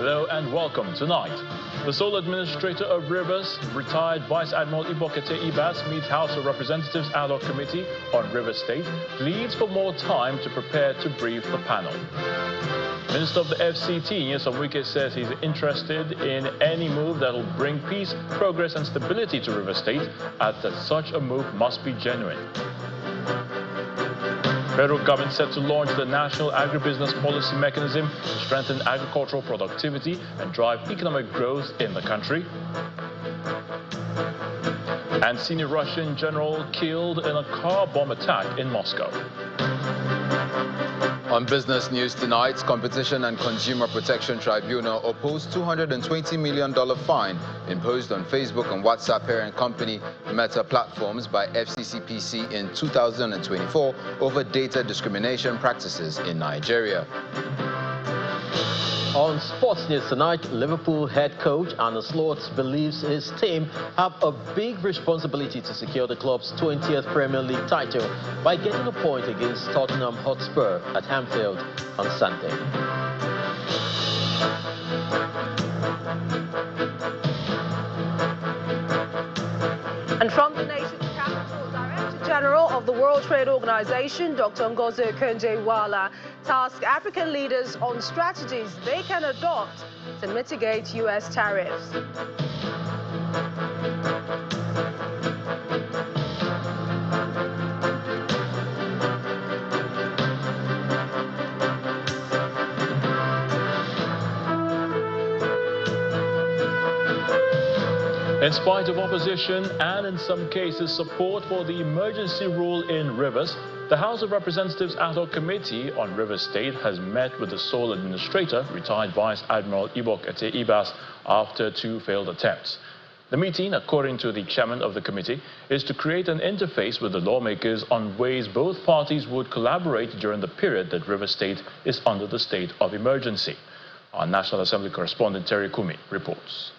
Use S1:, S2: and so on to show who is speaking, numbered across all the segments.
S1: Hello and welcome tonight. The sole administrator of Rivers, retired Vice Admiral Ibokete Ibas, meets House of Representatives ad hoc committee on Rivers State, pleads for more time to prepare to brief the panel. Minister of the FCT, Nyesom Wike, says he's interested in any move that will bring peace, progress and stability to Rivers State, adds that such a move must be genuine. Federal government set to launch the National Agribusiness Policy Mechanism to strengthen agricultural productivity and drive economic growth in the country. And senior Russian general killed in a car bomb attack in Moscow.
S2: On business news tonight, Competition and Consumer Protection Tribunal opposed $220 million fine imposed on Facebook and WhatsApp parent company Meta Platforms by FCCPC in 2024 over data discrimination practices in Nigeria.
S3: On sports news tonight, Liverpool head coach Arne Slot believes his team have a big responsibility to secure the club's 20th Premier League title by getting a point against Tottenham Hotspur at Anfield on Sunday.
S4: And from the nation's capital, Director General of the World Trade Organization, Dr. Ngozi Okonjo-Iweala, tasked African leaders on strategies they can adopt to mitigate U.S. tariffs.
S1: In spite of opposition and in some cases support for the emergency rule in Rivers, the House of Representatives ad hoc committee on Rivers State has met with the sole administrator, retired Vice Admiral Ibokete Ibas, after 2 failed attempts. The meeting, according to the chairman of the committee, is to create an interface with the lawmakers on ways both parties would collaborate during the period that Rivers State is under the state of emergency. Our National Assembly correspondent Terry Kumi reports.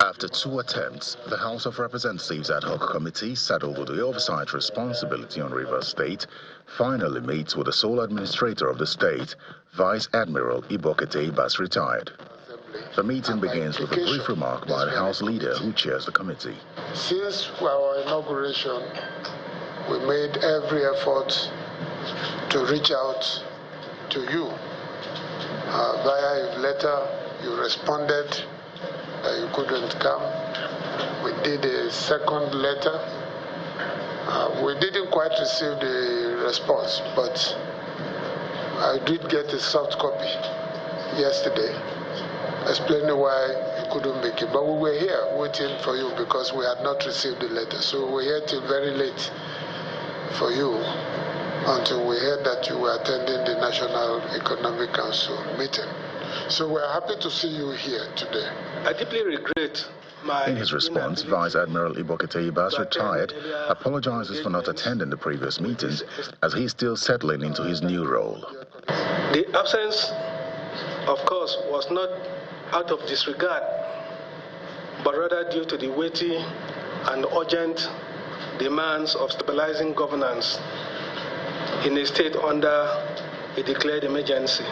S5: After 2 attempts, the House of Representatives ad hoc committee, saddled with the oversight responsibility on Rivers State, finally meets with the sole administrator of the state, Vice Admiral Ibokete Ibas, retired. The meeting begins with a brief remark by the House leader who chairs the committee.
S6: Since our inauguration, we made every effort to reach out to you. Via a letter, you responded. You couldn't come. We did a second letter. We didn't quite receive the response, but I did get a soft copy yesterday explaining why you couldn't make it. But we were here waiting for you because we had not received the letter. So we were here till very late for you until we heard that you were attending the National Economic Council meeting. So we're happy to see you here today.
S7: I deeply regret my...
S5: In his response, Vice Admiral Ibokete Ibas, retired, apologizes for not attending the previous meetings as he's still settling into his new role.
S7: The absence, of course, was not out of disregard, but rather due to the weighty and urgent demands of stabilizing governance in a state under a declared emergency.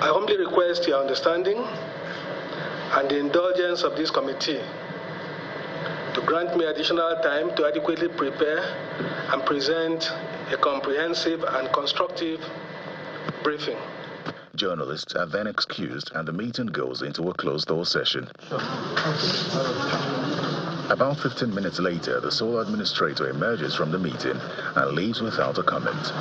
S7: I humbly request your understanding and the indulgence of this committee to grant me additional time to adequately prepare and present a comprehensive and constructive briefing.
S5: Journalists are then excused and the meeting goes into a closed-door session. About 15 minutes later, the sole administrator emerges from the meeting and leaves without a comment.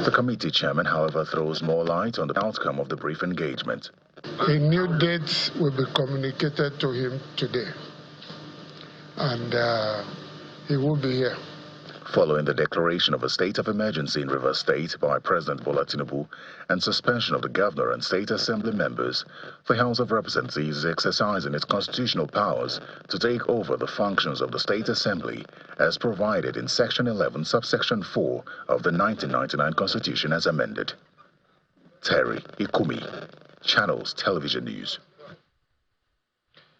S5: The committee chairman, however, throws more light on the outcome of the brief engagement.
S6: A new date will be communicated to him today, and he will be here.
S5: Following the declaration of a state of emergency in Rivers State by President Bola Tinubu and suspension of the governor and state assembly members, the House of Representatives is exercising its constitutional powers to take over the functions of the state assembly as provided in Section 11, subsection 4 of the 1999 Constitution as amended. Terry Ikumi, Channels Television News.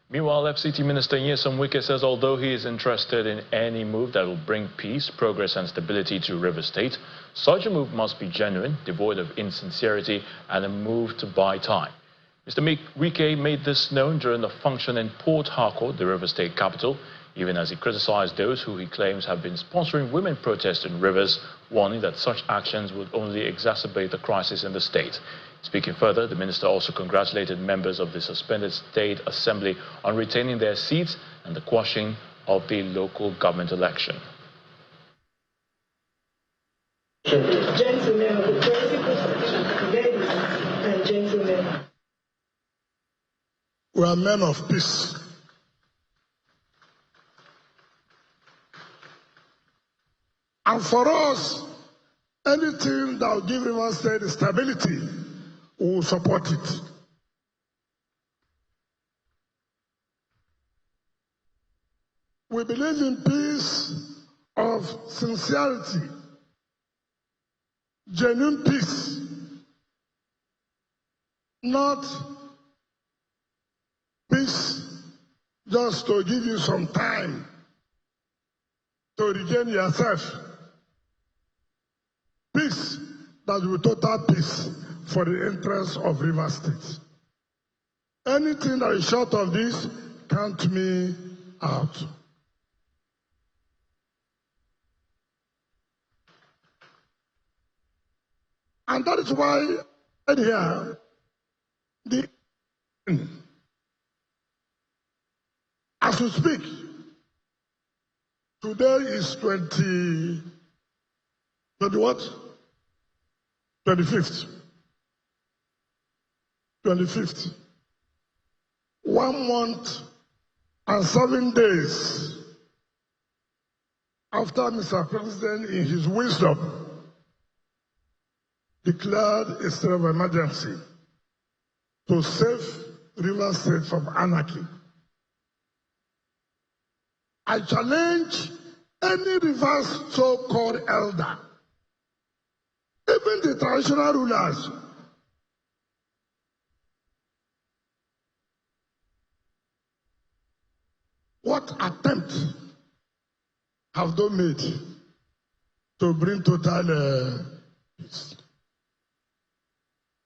S1: Meanwhile, FCT Minister Nyesom Wike says although he is interested in any move that will bring peace, progress and stability to Rivers State, such a move must be genuine, devoid of insincerity and a move to buy time. Mr. Wike made this known during a function in Port Harcourt, the Rivers State capital, even as he criticized those who he claims have been sponsoring women protests in Rivers, warning that such actions would only exacerbate the crisis in the state. Speaking further, the minister also congratulated members of the suspended State Assembly on retaining their seats and the quashing of the local government election.
S8: Gentlemen of the principal, ladies and gentlemen.
S9: We are men of peace. And for us, anything that will give Rivers State stability, we will support it. We believe in peace of sincerity, genuine peace, not peace just to give you some time to regain yourself. Peace that will be total peace for the interests of Rivers State. Anything that is short of this, count me out. And that is why here, as we speak, today is 25th. 1 month and 7 days after Mr. President, in his wisdom, declared a state of emergency to save Rivers State from anarchy. I challenge any Rivers so-called elder, even the traditional rulers, what attempt have they made to bring total peace?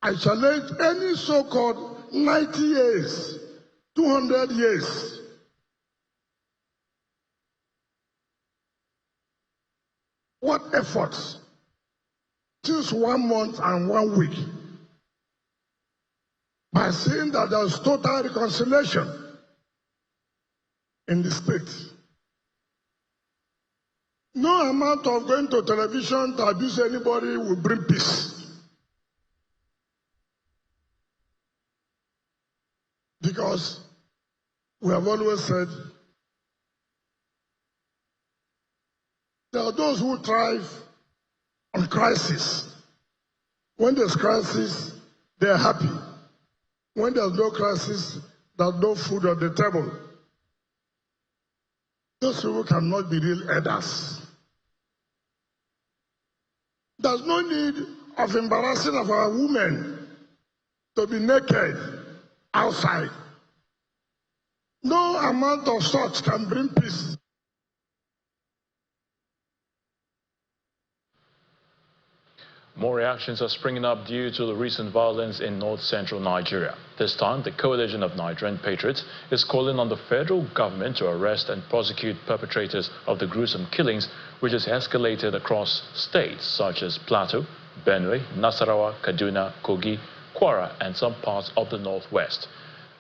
S9: I challenge any so-called 90 years, 200 years, what efforts since 1 month and 1 week by saying that there is total reconciliation in the state. No amount of going to television to abuse anybody will bring peace. Because we have always said there are those who thrive on crisis. When there's crisis, they're happy. When there's no crisis, there's no food on the table. Those people cannot be real elders. There's no need of embarrassing of our women to be naked outside. No amount of such can bring peace.
S1: More reactions are springing up due to the recent violence in north-central Nigeria. This time, the coalition of Nigerian patriots is calling on the federal government to arrest and prosecute perpetrators of the gruesome killings, which has escalated across states such as Plateau, Benue, Nasarawa, Kaduna, Kogi, Kwara, and some parts of the northwest.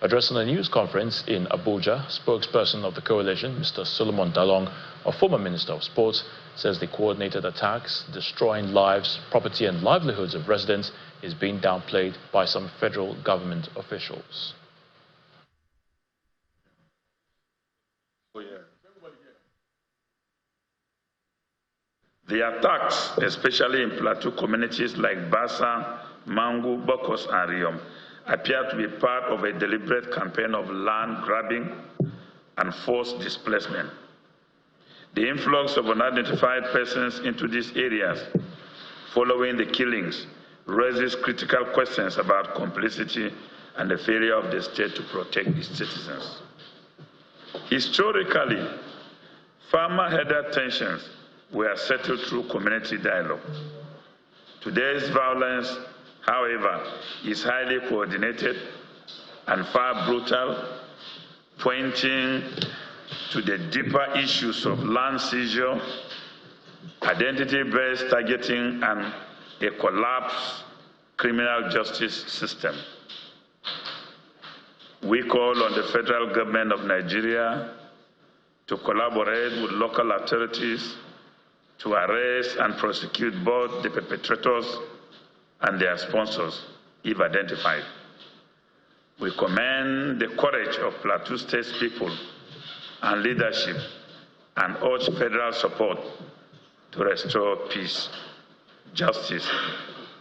S1: Addressing a news conference in Abuja, spokesperson of the coalition, Mr. Solomon Dalong, a former Minister of Sports, says the coordinated attacks, destroying lives, property and livelihoods of residents, is being downplayed by some federal government officials.
S10: The attacks, especially in plateau communities like Bassa, Mangu, Bokos, and Riom, appear to be part of a deliberate campaign of land grabbing and forced displacement. The influx of unidentified persons into these areas following the killings raises critical questions about complicity and the failure of the state to protect its citizens. Historically, farmer-herder tensions were settled through community dialogue. Today's violence, however, is highly coordinated and far brutal, pointing to the deeper issues of land seizure, identity-based targeting, and a collapsed criminal justice system. We call on the federal government of Nigeria to collaborate with local authorities to arrest and prosecute both the perpetrators and their sponsors, if identified. We commend the courage of Plateau State's people and leadership and urge federal support to restore peace, justice,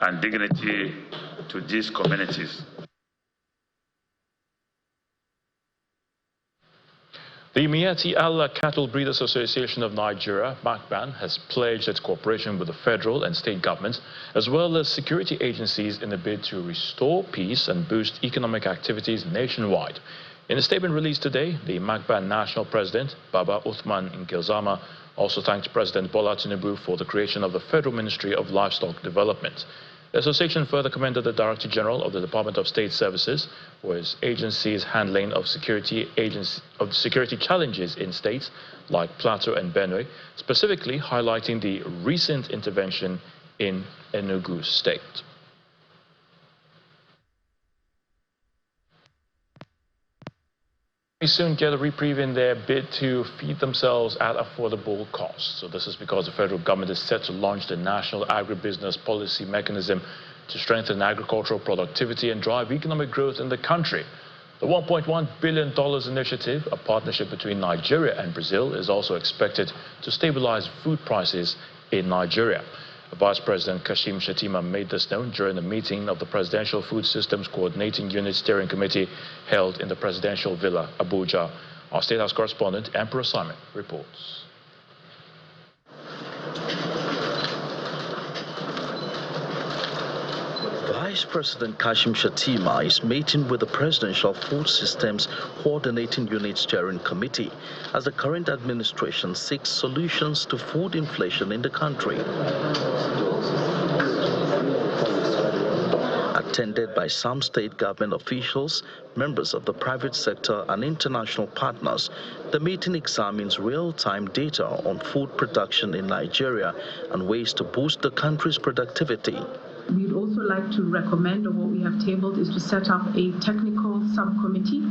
S10: and dignity to these communities.
S1: The Miyetti Allah Cattle Breeders Association of Nigeria, MACBAN, has pledged its cooperation with the federal and state governments, as well as security agencies, in a bid to restore peace and boost economic activities nationwide. In a statement released today, the MACBAN National President, Baba Uthman Nkilzama, also thanked President Bola Tinubu for the creation of the Federal Ministry of Livestock Development. The association further commended the Director General of the Department of State Services for his agency's handling of security challenges in states like Plateau and Benue, specifically highlighting the recent intervention in Enugu State. We soon get a reprieve in their bid to feed themselves at affordable costs. So this is because the federal government is set to launch the National Agribusiness Policy Mechanism to strengthen agricultural productivity and drive economic growth in the country. The $1.1 billion initiative, a partnership between Nigeria and Brazil, is also expected to stabilize food prices in Nigeria. Vice President Kashim Shettima made this known during a meeting of the Presidential Food Systems Coordinating Unit Steering Committee held in the Presidential Villa, Abuja. Our State House correspondent, Emperor Simon, reports.
S11: Vice President Kashim Shettima is meeting with the Presidential Food Systems Coordinating Unit Steering Committee as the current administration seeks solutions to food inflation in the country. Attended by some state government officials, members of the private sector and international partners, the meeting examines real-time data on food production in Nigeria and ways to boost the country's productivity.
S12: We'd also like to recommend, or what we have tabled, is to set up a technical subcommittee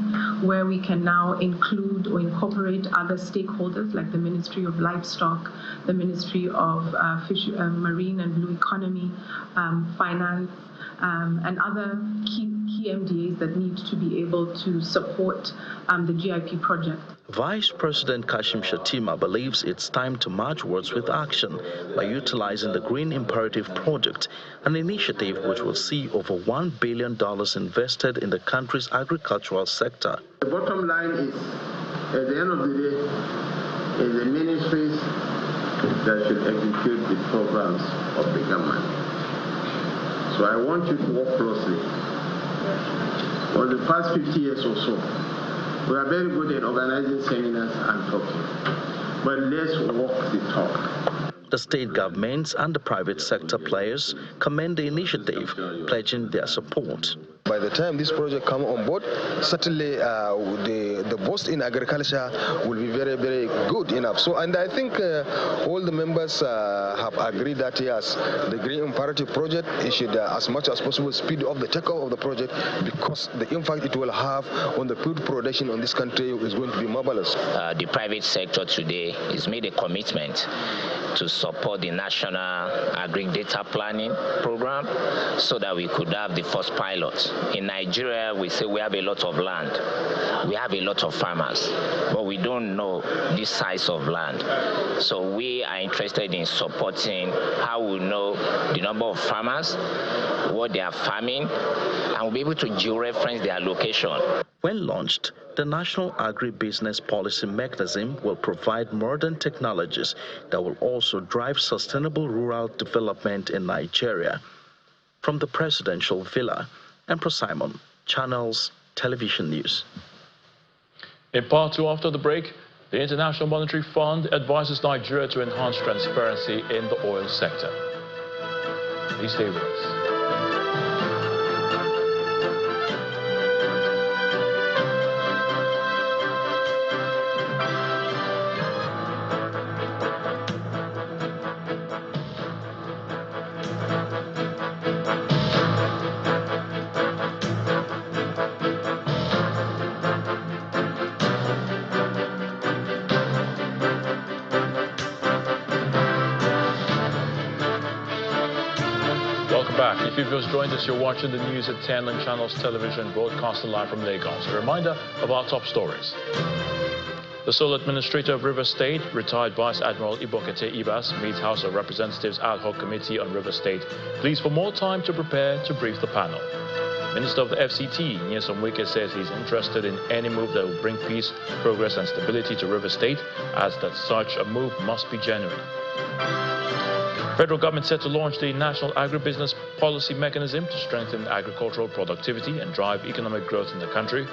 S12: where we can now include or incorporate other stakeholders like the Ministry of Livestock, the Ministry of Marine and Blue Economy, Finance, and other key MDAs that need to be able to support the GIP project.
S11: Vice President Kashim Shettima believes it's time to march words with action by utilizing the Green Imperative Project, an initiative which will see over $1 billion invested in the country's agricultural sector.
S13: The bottom line is, at the end of the day, it's the ministries that should execute the programs of the government. So I want you to work closely. For the past 50 years or so, we are very good at organizing seminars and talking, but let's walk the talk.
S11: The state governments and the private sector players commend the initiative, pledging their support.
S14: By the time this project comes on board, certainly the boost in agriculture will be very, very good enough. So, and I think all the members have agreed that yes, the Green Imperative Project, it should as much as possible speed up the takeoff of the project, because the impact it will have on the food production in this country is going to be marvelous.
S15: The private sector today has made a commitment to support the National Agri-Data Planning Program so that we could have the first pilot. In Nigeria, we say we have a lot of land. We have a lot of farmers, but we don't know this size of land. So we are interested in supporting how we know the number of farmers, what they are farming, and we'll be able to georeference their location.
S11: When launched, the National Agribusiness Policy Mechanism will provide modern technologies that will also drive sustainable rural development in Nigeria. From the Presidential Villa, Emperor Simon, Channels Television News.
S1: In part two, after the break, the International Monetary Fund advises Nigeria to enhance transparency in the oil sector. Please stay with us. Back. If you've just joined us, you're watching the news at 10 on Channels Television, broadcasting live from Lagos. A reminder of our top stories. The sole administrator of Rivers State, retired Vice Admiral Ibokete Ibas, meets House of Representatives Ad Hoc Committee on Rivers State, pleads for more time to prepare to brief the panel. Minister of the FCT, Nyesom Wike, says he's interested in any move that will bring peace, progress and stability to Rivers State, adds that such a move must be genuine. Federal government set to launch the National Agribusiness Policy Mechanism to strengthen agricultural productivity and drive economic growth in the country.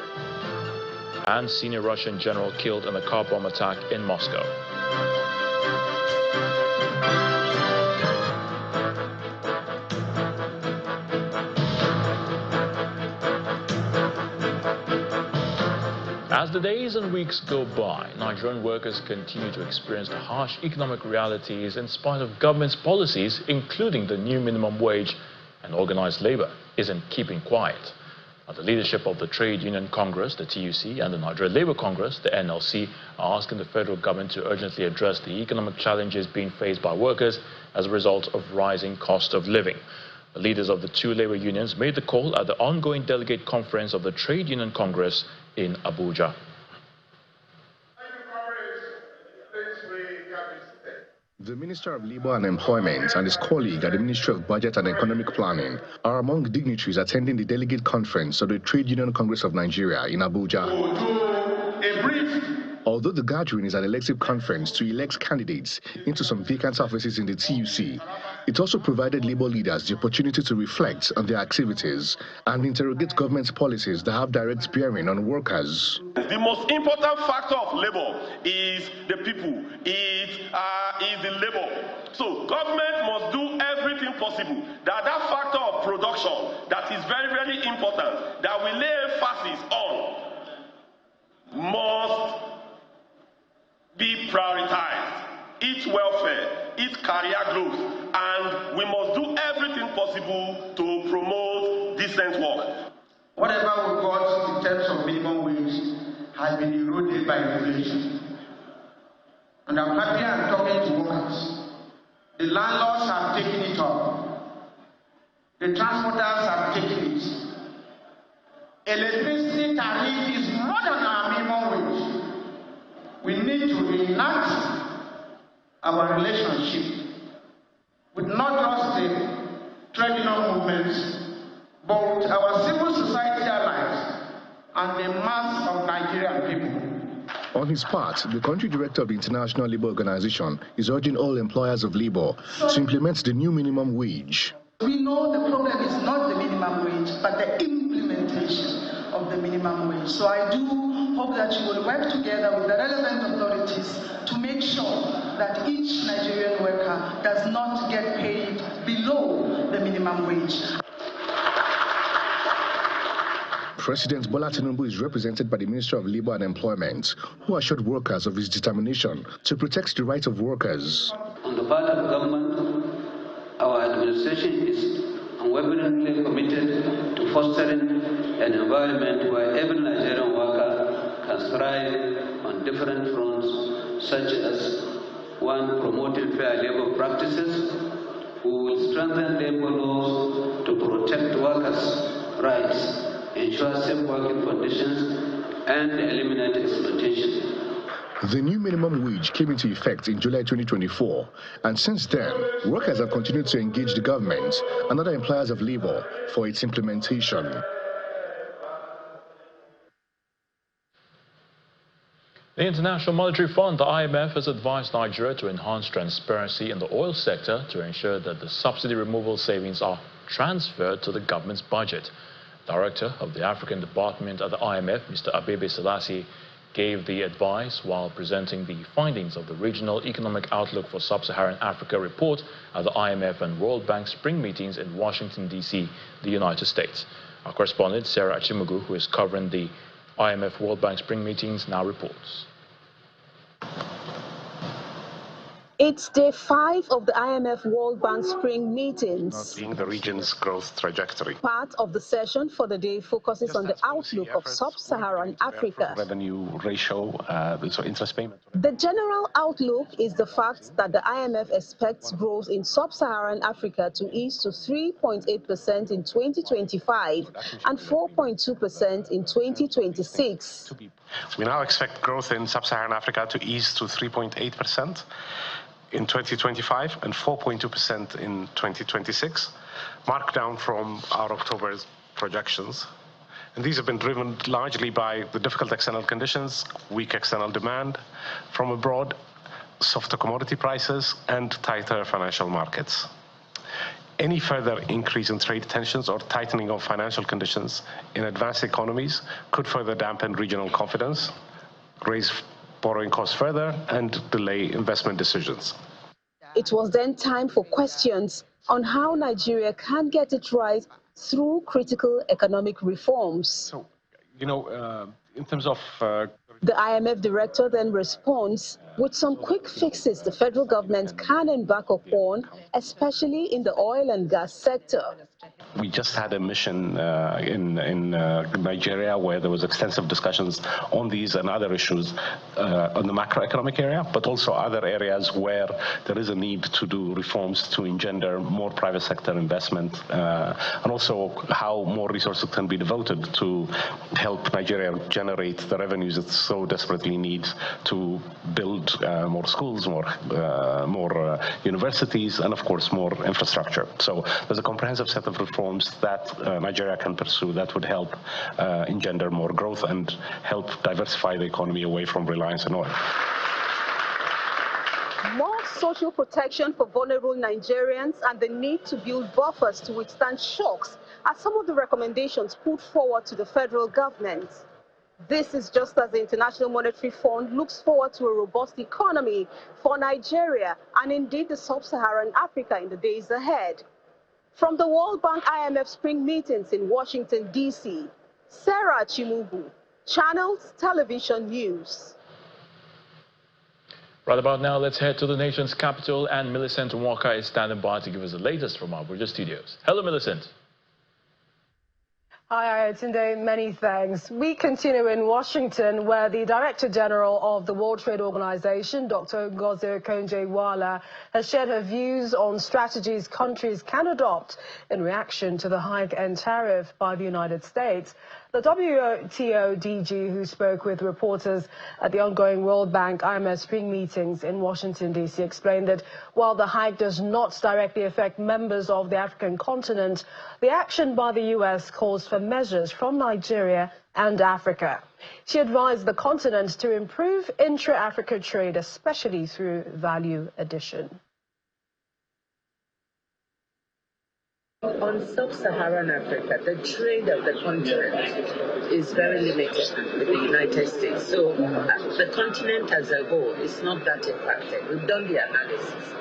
S1: And senior Russian general killed in a car bomb attack in Moscow. As the days and weeks go by, Nigerian workers continue to experience the harsh economic realities in spite of government's policies, including the new minimum wage, and organized labor isn't keeping quiet. The leadership of the Trade Union Congress, the TUC, and the Nigerian Labour Congress, the NLC, are asking the federal government to urgently address the economic challenges being faced by workers as a result of rising cost of living. The leaders of the two labor unions made the call at the ongoing delegate conference of the Trade Union Congress in Abuja.
S5: The Minister of Labour and Employment and his colleague at the Ministry of Budget and Economic Planning are among dignitaries attending the delegate conference of the Trade Union Congress of Nigeria in Abuja. Although the gathering is an elective conference to elect candidates into some vacant offices in the TUC, it also provided labor leaders the opportunity to reflect on their activities and interrogate government policies that have direct bearing on workers.
S16: The most important factor of labor is the people, is the labor. So government must do everything possible that factor of production that is very, very important, that we lay emphasis on, must be prioritized, its welfare, its career growth, and we must do everything possible to promote decent work.
S17: Whatever we got in terms of minimum wage has been eroded by inflation. And I'm happy I'm talking to workers. The landlords have taken it up. The transporters have taken it. Electricity tariff is more than our minimum wage. We need to reenact our relationship with not just the trade union movements, but with our civil society allies and the mass of Nigerian people.
S5: On his part, the country director of the International Labour Organization is urging all employers of labor to implement the new minimum wage.
S8: We know the problem is not the minimum wage, but the implementation of the minimum wage. So I do hope that you will work together with the relevant authorities to make sure that each Nigerian worker does not get paid below the minimum wage.
S5: President Bola Tinubu is represented by the Minister of Labour and Employment, who assured workers of his determination to protect the rights of workers.
S18: On the part of government, our administration is unwaveringly committed to fostering an environment where every Nigerian worker can thrive on different fronts, such as one, promoting fair labor practices. We will strengthen labor laws to protect workers' rights, ensure safe working conditions, and eliminate exploitation.
S5: The new minimum wage came into effect in July 2024, and since then, workers have continued to engage the government and other employers of labor for its implementation.
S1: The International Monetary Fund, the IMF, has advised Nigeria to enhance transparency in the oil sector to ensure that the subsidy removal savings are transferred to the government's budget. Director of the African Department at the IMF, Mr. Abebe Selassie, gave the advice while presenting the findings of the Regional Economic Outlook for Sub-Saharan Africa report at the IMF and World Bank spring meetings in Washington, D.C., the United States. Our correspondent, Sarah Chimugu, who is covering the IMF World Bank spring meetings, now reports.
S19: It's day 5 of the IMF World Bank spring meetings.
S20: Not seeing the region's growth trajectory.
S19: Part of the session for the day focuses on the outlook of sub-Saharan Africa.
S20: Revenue ratio, so interest payment.
S19: The general outlook is the fact that the IMF expects growth in sub-Saharan Africa to ease to 3.8% in 2025 and 4.2% in 2026.
S20: We now expect growth in sub-Saharan Africa to ease to 3.8% in 2025 and 4.2% in 2026, marked down from our October's projections. And these have been driven largely by the difficult external conditions, weak external demand from abroad, softer commodity prices, and tighter financial markets. Any further increase in trade tensions or tightening of financial conditions in advanced economies could further dampen regional confidence, raise borrowing costs further, and delay investment decisions.
S19: It was then time for questions on how Nigeria can get it right through critical economic reforms.
S20: So, in terms of...
S19: The IMF director then responds with some quick fixes the federal government can embark upon, especially in the oil and gas sector.
S20: We just had a mission in Nigeria where there was extensive discussions on these and other issues on the macroeconomic area, but also other areas where there is a need to do reforms to engender more private sector investment, and also how more resources can be devoted to help Nigeria generate the revenues it so desperately needs to build more schools, more universities, and of course more infrastructure. So there's a comprehensive set of reforms that Nigeria can pursue that would help engender more growth and help diversify the economy away from reliance on oil.
S19: More social protection for vulnerable Nigerians and the need to build buffers to withstand shocks are some of the recommendations put forward to the federal government. This is just as the International Monetary Fund looks forward to a robust economy for Nigeria and indeed the sub-Saharan Africa in the days ahead. From the World Bank IMF spring meetings in Washington, D.C., Sarah Chimugu, Channels Television News.
S1: Right about now, let's head to the nation's capital, and Millicent Walker is standing by to give us the latest from our Abuja studios. Hello, Millicent.
S4: Hi, Tunde. Many thanks. We continue in Washington, where the Director General of the World Trade Organization, Dr. Ngozi Okonjo-Iweala, has shared her views on strategies countries can adopt in reaction to the hike-end tariff by the United States. The WTO DG, who spoke with reporters at the ongoing World Bank IMF spring meetings in Washington, D.C., explained that while the hike does not directly affect members of the African continent, the action by the U.S. calls for measures from Nigeria and Africa. She advised the continent to improve intra-Africa trade, especially through value addition.
S21: On sub-Saharan Africa, the trade of the continent is very limited with the United States. So the continent as a whole is not that impacted. We've done the analysis.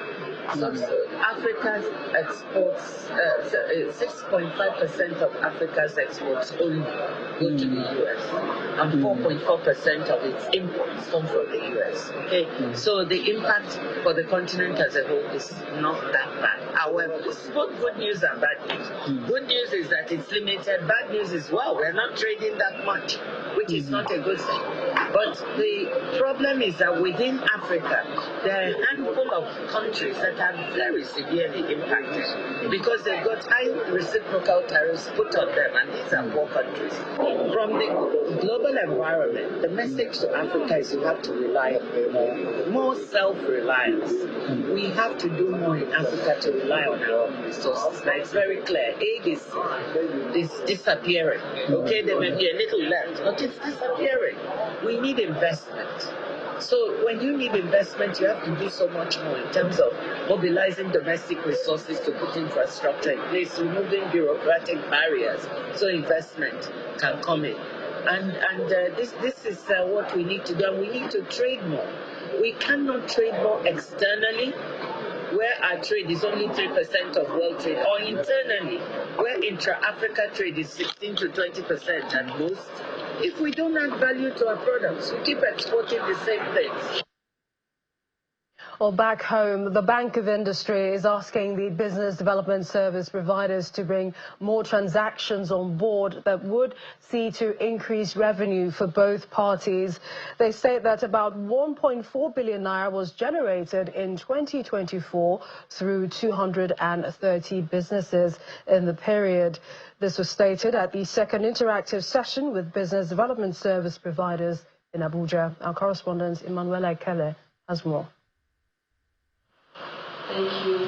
S21: Africa's exports, 6.5% of Africa's exports only go to the U.S. and 4.4% of its imports come from the U.S. Okay, so the impact for the continent as a whole is not that bad. However, it's both good news and bad news. Good news is that it's limited. Bad news is, well, we're not trading that much, which is not a good thing. But the problem is that within Africa, there are a handful of countries that are very severely impacted because they've got high reciprocal tariffs put on them, and these are poor countries. From the global environment, the message to Africa is you have to rely on more self-reliance. We have to do more in Africa to rely on our own resources. Now, it's very clear. Aid is disappearing. Okay, there may be a little left, but it's disappearing. We need investment. So when you need investment, you have to do so much more in terms of mobilizing domestic resources to put infrastructure in place, removing bureaucratic barriers so investment can come in. This is what we need to do, and we need to trade more. We cannot trade more externally, where our trade is only 3% of world trade, or internally, where intra-Africa trade is 16 to 20% at most. If we don't add value to our products, we keep exporting the same things.
S4: Well, back home, the Bank of Industry is asking the business development service providers to bring more transactions on board that would see to increase revenue for both parties. They say that about 1.4 billion naira was generated in 2024 through 230 businesses in the period. This was stated at the second interactive session with business development service providers in Abuja. Our correspondent, Emanuela Kele, has more.
S2: Thank you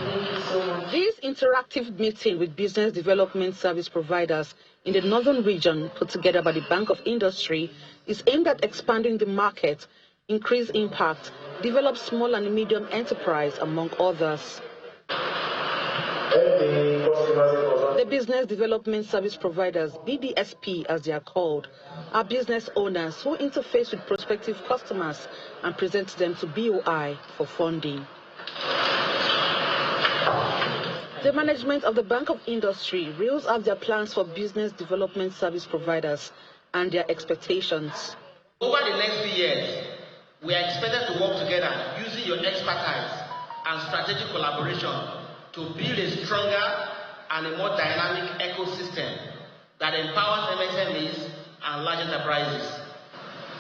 S2: so much. This interactive meeting with business development service providers in the northern region put together by the Bank of Industry is aimed at expanding the market, increase impact, develop small and medium enterprise, among others. The business development service providers, BDSP as they are called, are business owners who interface with prospective customers and present them to BOI for funding. The management of the Bank of Industry reels out their plans for business development service providers and their expectations.
S22: Over the next few years, we are expected to work together using your expertise and strategic collaboration to build a stronger and a more dynamic ecosystem that empowers MSMEs and large enterprises.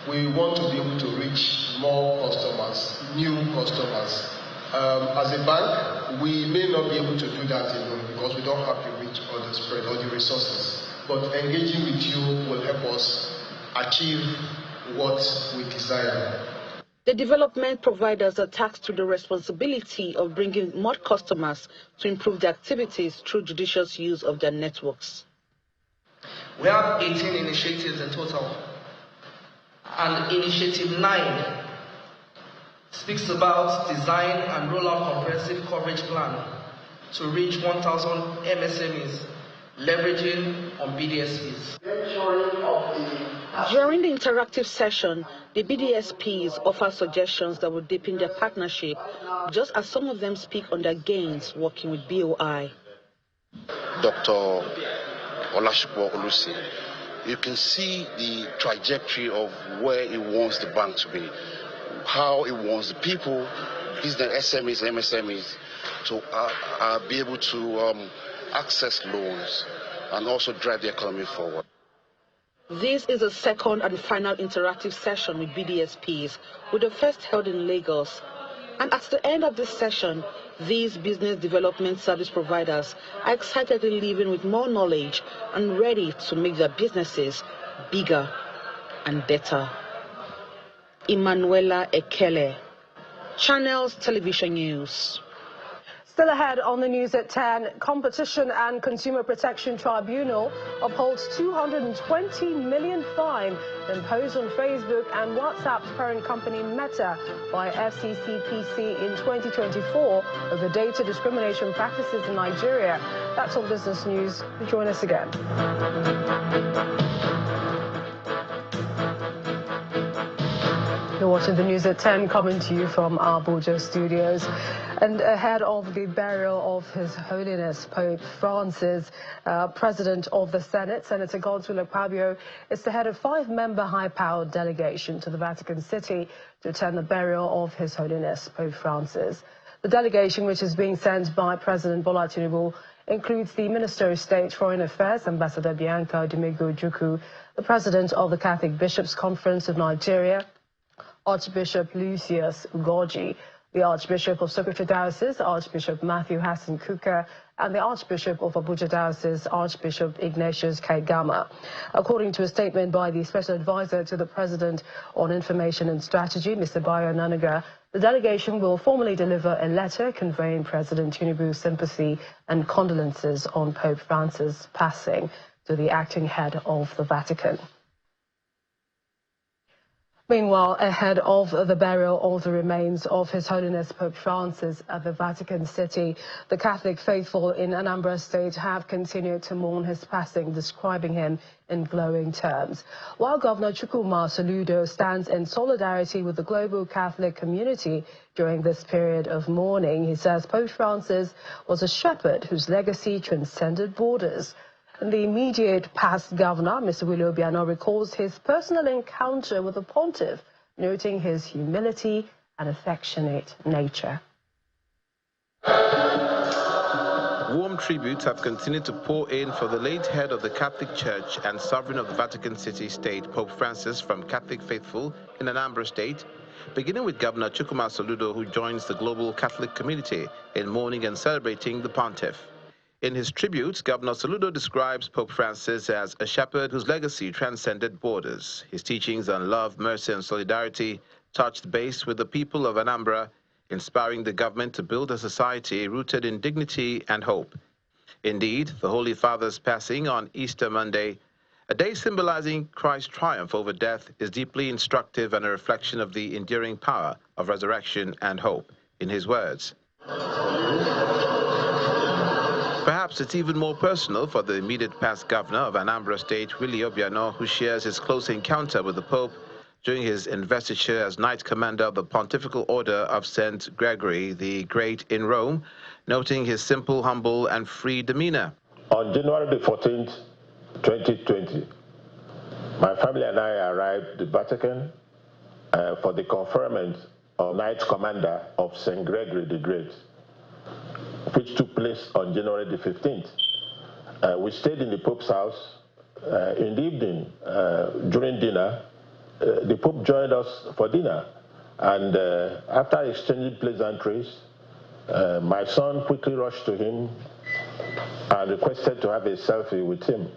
S23: We want to be able to reach more customers, new customers. As a bank, we may not be able to do that alone because we don't have the reach or the spread or the resources. But engaging with you will help us achieve what we desire.
S2: The development providers are tasked with the responsibility of bringing more customers to improve their activities through judicious use of their networks.
S22: We have 18 initiatives in total, and Initiative 9 speaks about design and roll out comprehensive coverage plan to reach 1,000 MSMEs, leveraging on BDSPs.
S2: During the interactive session, the BDSPs offer suggestions that will deepen their partnership, just as some of them speak on their gains working with BOI.
S24: Dr. Olashipo Olusi, you can see the trajectory of where he wants the bank to be, how it wants the people, business SMEs, MSMEs, to be able to access loans and also drive the economy forward.
S2: This is the second and final interactive session with BDSPs, with the first held in Lagos. And at the end of this session, these business development service providers are excitedly leaving with more knowledge and ready to make their businesses bigger and better. Emanuela Ekele, Channels Television News.
S4: Still ahead on the news at 10, Competition and Consumer Protection Tribunal upholds 220 million fine imposed on Facebook and WhatsApp's parent company Meta by FCCPC in 2024 over data discrimination practices in Nigeria. That's all business news. Join us again. You're watching the news at 10, coming to you from our Abuja studios. And ahead of the burial of His Holiness Pope Francis, President of the Senate, Senator Godswill Akpabio, is the head of 5-member high-powered delegation to the Vatican City to attend the burial of His Holiness Pope Francis. The delegation, which is being sent by President Bola Tinubu, includes the Minister of State Foreign Affairs, Ambassador Bianca Odumegwu-Ojukwu, the President of the Catholic Bishops' Conference of Nigeria, Archbishop Lucius Ugoji, the Archbishop of Sokoto Diocese, Archbishop Matthew Hassan Kuka, and the Archbishop of Abuja Diocese, Archbishop Ignatius Kaigama. According to a statement by the Special Advisor to the President on Information and Strategy, Mr. Bayo Nanaga, the delegation will formally deliver a letter conveying President Tinubu's sympathy and condolences on Pope Francis' passing to the acting head of the Vatican. Meanwhile, ahead of the burial of the remains of His Holiness Pope Francis at the Vatican City, the Catholic faithful in Anambra State have continued to mourn his passing, describing him in glowing terms. While Governor Chukwuma Soludo stands in solidarity with the global Catholic community during this period of mourning, he says Pope Francis was a shepherd whose legacy transcended borders. The immediate past governor, Mr. Willie Obiano, recalls his personal encounter with the pontiff, noting his humility and affectionate nature.
S3: Warm tributes have continued to pour in for the late head of the Catholic Church and sovereign of the Vatican City State, Pope Francis, from Catholic faithful in Anambra State, beginning with Governor Chukwuma Soludo, who joins the global Catholic community in mourning and celebrating the pontiff. In his tributes, Governor Soludo describes Pope Francis as a shepherd whose legacy transcended borders. His teachings on love, mercy, and solidarity touched base with the people of Anambra, inspiring the government to build a society rooted in dignity and hope. Indeed, the Holy Father's passing on Easter Monday, a day symbolizing Christ's triumph over death, is deeply instructive and a reflection of the enduring power of resurrection and hope. In his words, perhaps it's even more personal for the immediate past governor of Anambra State, Willie Obiano, who shares his close encounter with the Pope during his investiture as Knight Commander of the Pontifical Order of St. Gregory the Great in Rome, noting his simple, humble, and free demeanor.
S6: On January the 14th, 2020, my family and I arrived at the Vatican for the conferment of Knight Commander of St. Gregory the Great, which took place on January the 15th. We stayed in the Pope's house. In the evening, during dinner, the Pope joined us for dinner. And after exchanging pleasantries, my son quickly rushed to him and requested to have a selfie with him.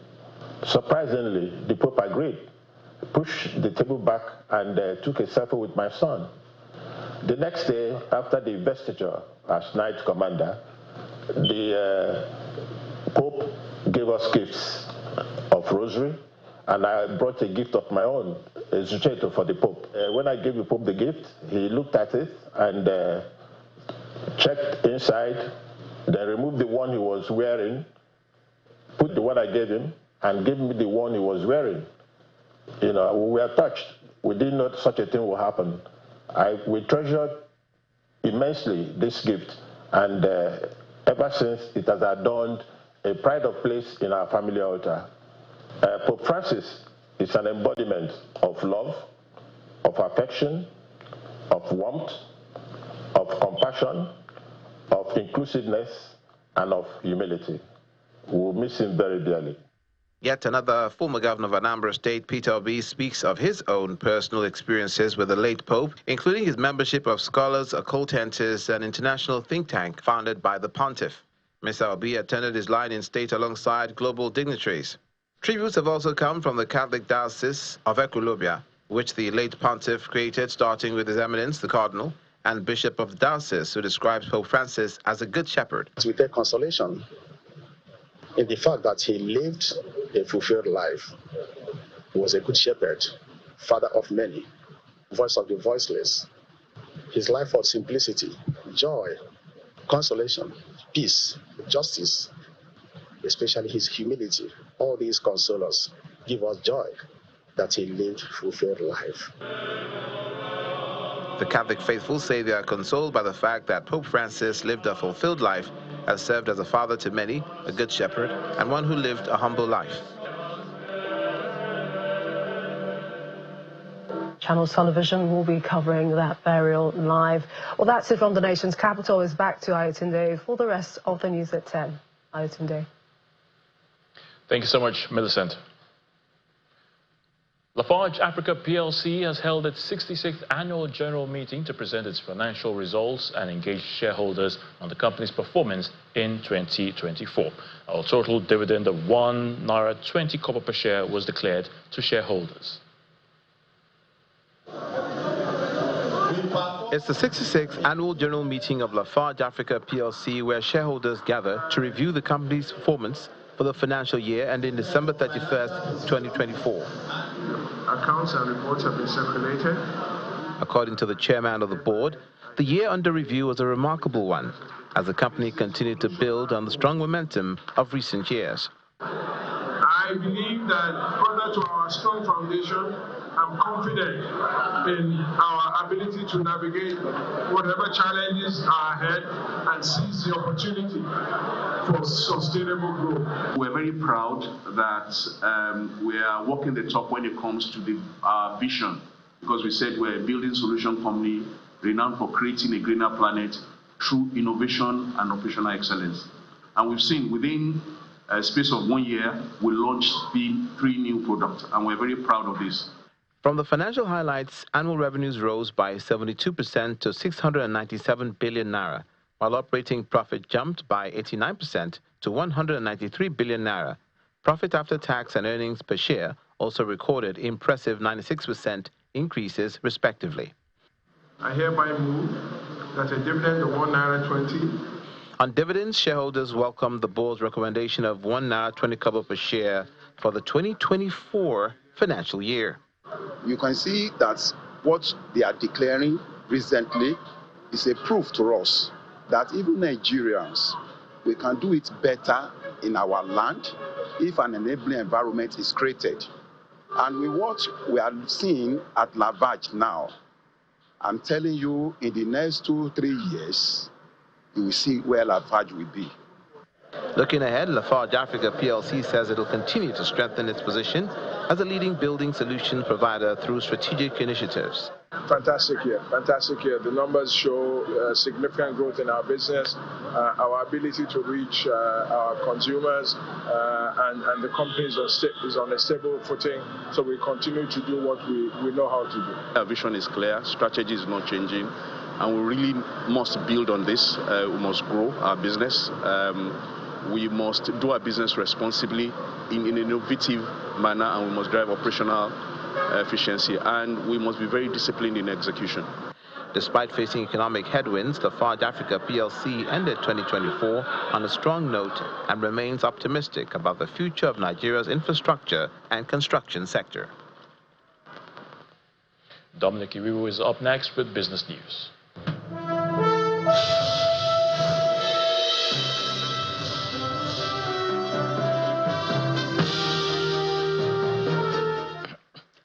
S6: Surprisingly, the Pope agreed, pushed the table back, and took a selfie with my son. The next day, after the investiture as Knight Commander, the Pope gave us gifts of rosary, and I brought a gift of my own, a zuchetto for the Pope. When I gave the Pope the gift, he looked at it and checked inside, then removed the one he was wearing, put the one I gave him, and gave me the one he was wearing. You know, we were touched. We didn't know such a thing would happen. We treasured immensely this gift, and ever since it has adorned a pride of place in our family altar. Pope Francis is an embodiment of love, of affection, of warmth, of compassion, of inclusiveness, and of humility. We will miss him very dearly.
S3: Yet another former governor of Anambra State, Peter Obi, speaks of his own personal experiences with the late Pope, including his membership of Scholars, Occultantes, an international think tank founded by the Pontiff. Mr. Obi attended his line in state alongside global dignitaries. Tributes have also come from the Catholic Diocese of Ekulobia, which the late Pontiff created, starting with His Eminence, the Cardinal, and Bishop of the Diocese, who describes Pope Francis as a good shepherd.
S7: We take consolation in the fact that he lived a fulfilled life. He was a good shepherd, father of many, voice of the voiceless. His life was simplicity, joy, consolation, peace, justice, especially his humility. All these console us, give us joy that he lived fulfilled life.
S3: The Catholic faithful say they are consoled by the fact that Pope Francis lived a fulfilled life, has served as a father to many, a good shepherd, and one who lived a humble life.
S4: Channels Television will be covering that burial live. Well, that's it from the nation's capital. It's back to Ayotunde for the rest of the news at 10. Ayotunde.
S1: Thank you so much, Millicent. Lafarge Africa PLC has held its 66th annual general meeting to present its financial results and engage shareholders on the company's performance in 2024. Our total dividend of ₦1.20 per share was declared to shareholders.
S3: It's the 66th annual general meeting of Lafarge Africa PLC, where shareholders gather to review the company's performance for the financial year ending December 31st, 2024.
S23: accounts and reports have been circulated.
S3: According to the chairman of the board, the year under review was a remarkable one, as the company continued to build on the strong momentum of recent years.
S23: I believe that further to our strong foundation, I'm confident in our ability to navigate whatever challenges are ahead and seize the opportunity for sustainable growth.
S9: We're very proud that we are walking the talk when it comes to the vision, because we said we're a building solution company renowned for creating a greener planet through innovation and operational excellence. And we've seen within a space of 1 year, we launched 3 new products, and we're very proud of this.
S3: From the financial highlights, annual revenues rose by 72% to 697 billion naira, while operating profit jumped by 89% to 193 billion naira. Profit after tax and earnings per share also recorded impressive 96% increases respectively.
S23: I hereby move that a dividend of 1 naira 20.
S3: On dividends, shareholders welcomed the board's recommendation of 1 naira 20 kobo per share for the 2024 financial year.
S7: You can see that what they are declaring recently is a proof to us that even Nigerians, we can do it better in our land if an enabling environment is created. And with what we are seeing at Lafarge now, I'm telling you, in the next 2-3 years, you will see where Lafarge will be.
S3: Looking ahead, Lafarge Africa PLC says it will continue to strengthen its position as a leading building solution provider through strategic initiatives.
S23: Fantastic year, fantastic year. The numbers show significant growth in our business, our ability to reach our consumers, and the company is on a stable footing, so we continue to do what we know how to do.
S9: Our vision is clear, strategy is not changing, and we really must build on this. We must grow our business. We must do our business responsibly in an innovative manner, and we must drive operational efficiency, and we must be very disciplined in execution.
S3: Despite facing economic headwinds, Lafarge Africa PLC ended 2024 on a strong note and remains optimistic about the future of Nigeria's infrastructure and construction sector.
S1: Dominic Iwiwu is up next with business news.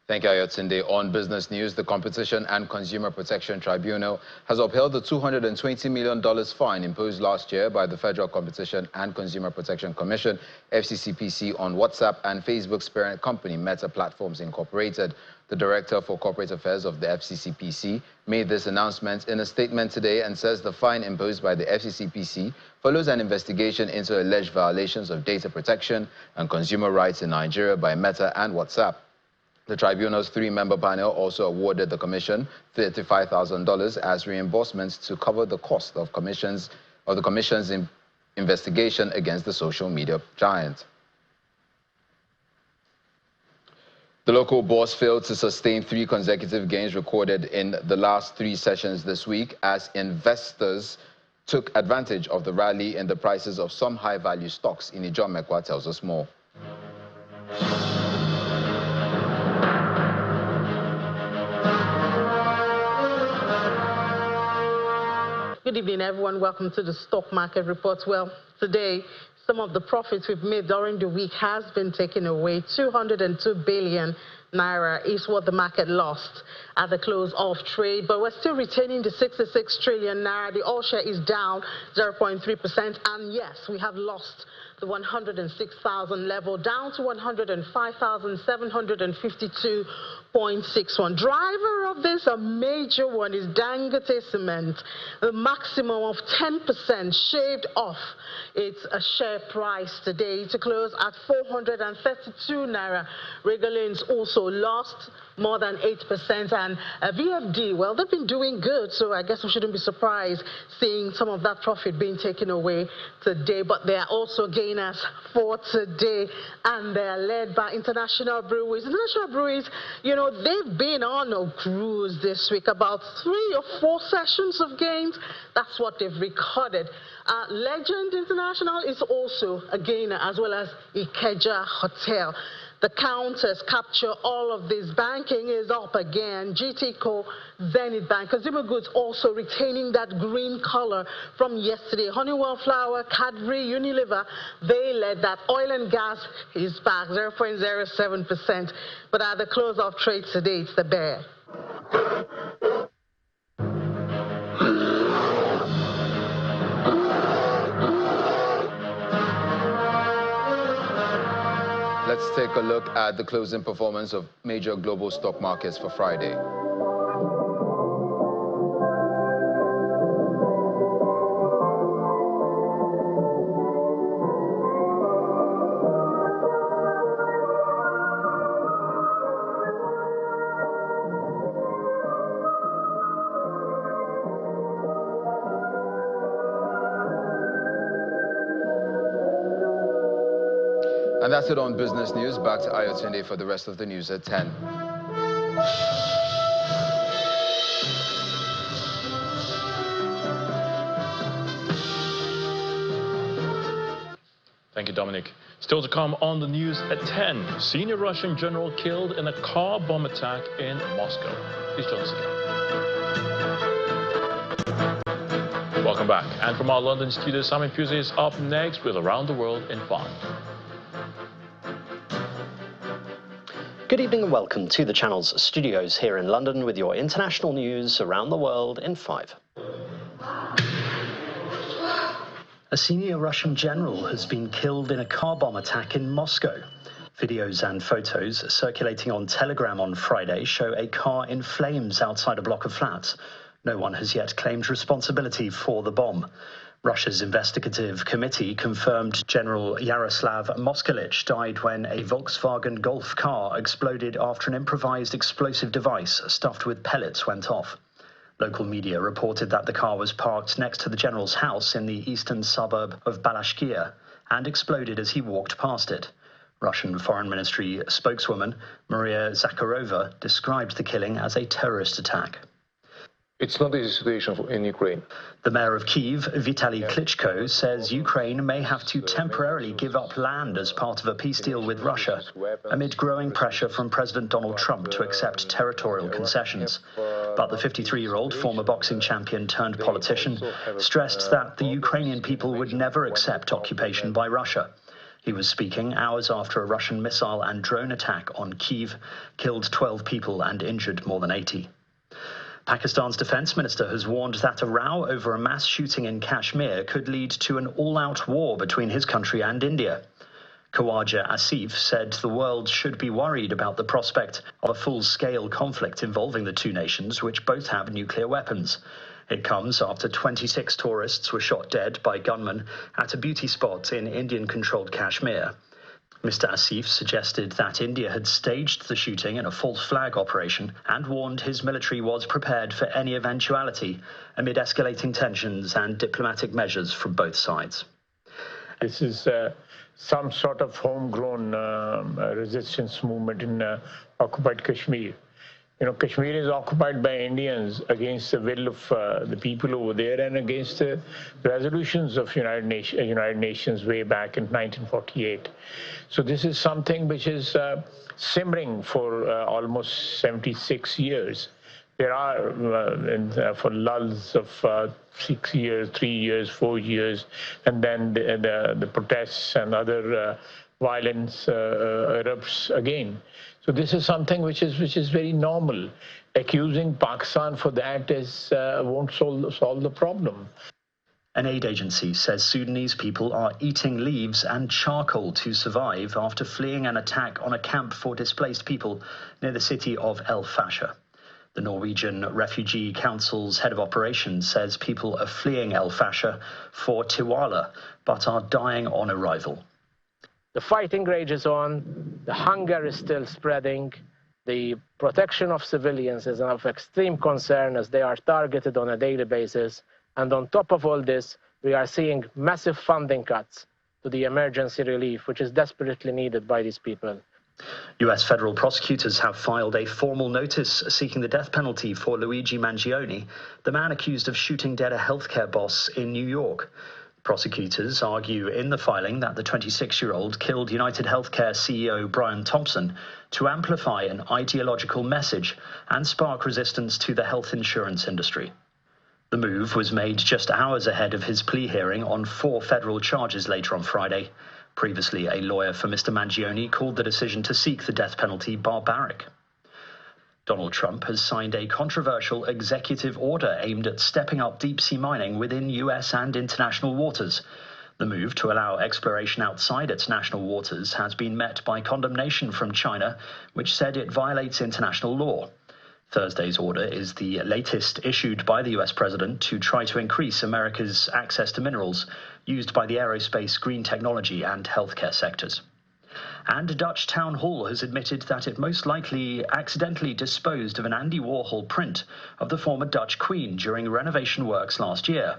S10: Thank you, Ayotunde. On business news, the Competition and Consumer Protection Tribunal has upheld the $220 million fine imposed last year by the Federal Competition and Consumer Protection Commission, FCCPC, on WhatsApp and Facebook's parent company, Meta Platforms Incorporated. The Director for Corporate Affairs of the FCCPC made this announcement in a statement today and says the fine imposed by the FCCPC follows an investigation into alleged violations of data protection and consumer rights in Nigeria by Meta and WhatsApp. The tribunal's 3-member panel also awarded the commission $35,000 as reimbursements to cover the cost of the commission's investigation against the social media giant. The local bourse failed to sustain 3 consecutive gains recorded in the last 3 sessions this week as investors took advantage of the rally in the prices of some high-value stocks. Inijo Mekwa tells us more.
S12: Good evening, everyone. Welcome to the Stock Market Report. Well, today, some of the profits we've made during the week has been taken away. 202 billion naira is what the market lost at the close of trade, but we're still retaining the 66 trillion naira. The all share is down 0.3%, and yes, we have lost the 106,000 level, down to 105,752.61. Driver of this, a major one, is Dangote Cement. The maximum of 10% shaved off its share price today to close at 432 naira. Regalins also lost more than 8%, and VFD, well, they've been doing good, so I guess we shouldn't be surprised seeing some of that profit being taken away today. But they are also gainers for today, and they are led by International Breweries. International Breweries, you know, they've been on a cruise this week, about 3 or 4 sessions of gains. That's what they've recorded. Legend International is also a gainer, as well as Ikeja Hotel. The counters capture all of this. Banking is up again. GTCO, Zenith Bank, consumer goods also retaining that green color from yesterday. Honeywell Flour, Cadbury, Unilever, they led that. Oil and gas is back 0.07%. But at the close of trade today, it's the bear.
S10: Let's take a look at the closing performance of major global stock markets for Friday. And that's it on business news. Back to Ayotunde for the rest of the news at 10.
S1: Thank you, Dominic. Still to come on the news at 10. Senior Russian general killed in a car bomb attack in Moscow. Please join us again. Welcome back. And from our London studio, Simon Fusey is up next with Around the World in 5.
S11: Good evening and welcome to the channel's studios here in London with your international news around the world in 5. A senior Russian general has been killed in a car bomb attack in Moscow. Videos and photos circulating on Telegram on Friday show a car in flames outside a block of flats. No one has yet claimed responsibility for the bomb. Russia's investigative committee confirmed General Yaroslav Moskalitch died when a Volkswagen Golf car exploded after an improvised explosive device stuffed with pellets went off. Local media reported that the car was parked next to the general's house in the eastern suburb of Balashkia and exploded as he walked past it. Russian Foreign Ministry spokeswoman Maria Zakharova described the killing as a terrorist attack.
S13: It's not a situation in Ukraine.
S11: The mayor of Kyiv, Vitaly Klitschko, says Ukraine may have to temporarily give up land as part of a peace deal with Russia, amid growing pressure from President Donald Trump to accept territorial concessions. But the 53-year-old former boxing champion turned politician stressed that the Ukrainian people would never accept occupation by Russia. He was speaking hours after a Russian missile and drone attack on Kyiv killed 12 people and injured more than 80. Pakistan's defense minister has warned that a row over a mass shooting in Kashmir could lead to an all-out war between his country and India. Khawaja Asif said the world should be worried about the prospect of a full-scale conflict involving the two nations, which both have nuclear weapons. It comes after 26 tourists were shot dead by gunmen at a beauty spot in Indian-controlled Kashmir. Mr. Asif suggested that India had staged the shooting in a false flag operation and warned his military was prepared for any eventuality amid escalating tensions and diplomatic measures from both sides.
S14: This is some sort of homegrown resistance movement in occupied Kashmir. You know, Kashmir is occupied by Indians against the will of the people over there and against the resolutions of United Nations way back in 1948. So this is something which is simmering for almost 76 years. There are for lulls of 6 years, 3 years, 4 years, and then the protests and other violence erupts again. So this is something which is very normal. Accusing Pakistan for that won't solve the problem.
S11: An aid agency says Sudanese people are eating leaves and charcoal to survive after fleeing an attack on a camp for displaced people near the city of El Fasher. The Norwegian Refugee Council's head of operations says people are fleeing El Fasher for Tiwala, but are dying on arrival.
S15: The fighting rages on, the hunger is still spreading, the protection of civilians is of extreme concern as they are targeted on a daily basis, and on top of all this, we are seeing massive funding cuts to the emergency relief, which is desperately needed by these people.
S11: US federal prosecutors have filed a formal notice seeking the death penalty for Luigi Mangione, the man accused of shooting dead a healthcare boss in New York. Prosecutors argue in the filing that the 26-year-old killed United Healthcare CEO Brian Thompson to amplify an ideological message and spark resistance to the health insurance industry. The move was made just hours ahead of his plea hearing on 4 federal charges later on Friday. Previously, a lawyer for Mr. Mangione called the decision to seek the death penalty barbaric. Donald Trump has signed a controversial executive order aimed at stepping up deep-sea mining within U.S. and international waters. The move to allow exploration outside its national waters has been met by condemnation from China, which said it violates international law. Thursday's order is the latest issued by the U.S. president to try to increase America's access to minerals used by the aerospace, green technology, and healthcare sectors. And a Dutch town hall has admitted that it most likely accidentally disposed of an Andy Warhol print of the former Dutch Queen during renovation works last year.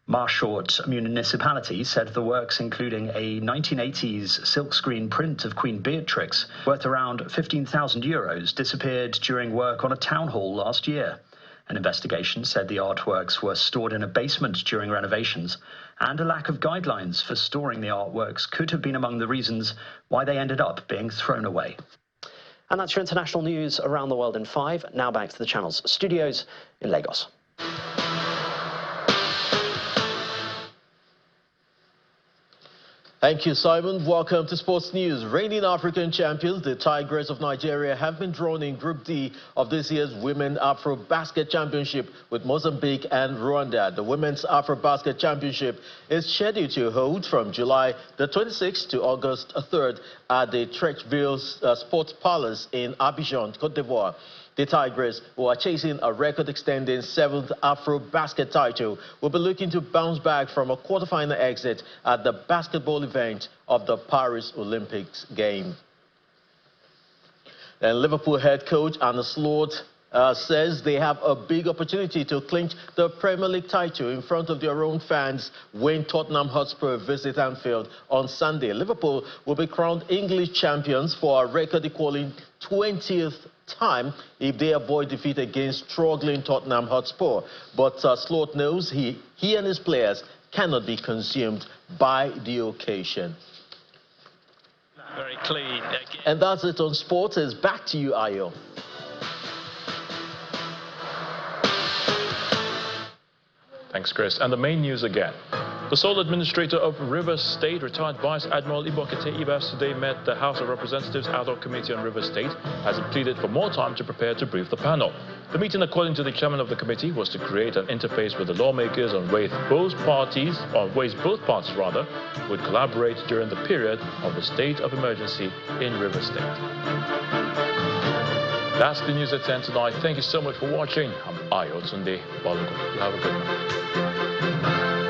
S11: Marshoort municipality said the works, including a 1980s silkscreen print of Queen Beatrix, worth around 15,000 euros, disappeared during work on a town hall last year. An investigation said the artworks were stored in a basement during renovations, and a lack of guidelines for storing the artworks could have been among the reasons why they ended up being thrown away.
S8: And that's your international news around the world in 5. Now back to the channel's studios in Lagos.
S16: Thank you, Simon. Welcome to Sports News. Reigning African champions, the Tigers of Nigeria, have been drawn in Group D of this year's Women Afro Basket Championship with Mozambique and Rwanda. The Women's Afro Basket Championship is scheduled to hold from July the 26th to August 3rd at the Trechville Sports Palace in Abidjan, Côte d'Ivoire. The Tigers, who are chasing a record-extending 7th Afro Basket title, will be looking to bounce back from a quarterfinal exit at the basketball event of the Paris Olympics Games. And Liverpool head coach Arne Slot says they have a big opportunity to clinch the Premier League title in front of their own fans when Tottenham Hotspur visit Anfield on Sunday. Liverpool will be crowned English champions for a record-equaling 20th time if they avoid defeat against struggling Tottenham Hotspur. But Slot knows he and his players cannot be consumed by the occasion.
S17: Very clean.
S16: And that's it on sports. It's back to you, Ayo.
S1: Thanks, Chris. And the main news again. The sole administrator of Rivers State, retired Vice Admiral Ibokete Ibas, today met the House of Representatives Ad hoc Committee on Rivers State as it pleaded for more time to prepare to brief the panel. The meeting, according to the chairman of the committee, was to create an interface with the lawmakers on ways both parties would collaborate during the period of the state of emergency in Rivers State. That's the news at 10 tonight. Thank you so much for watching. I'm Ayo Tunde Balogun. You have a good night.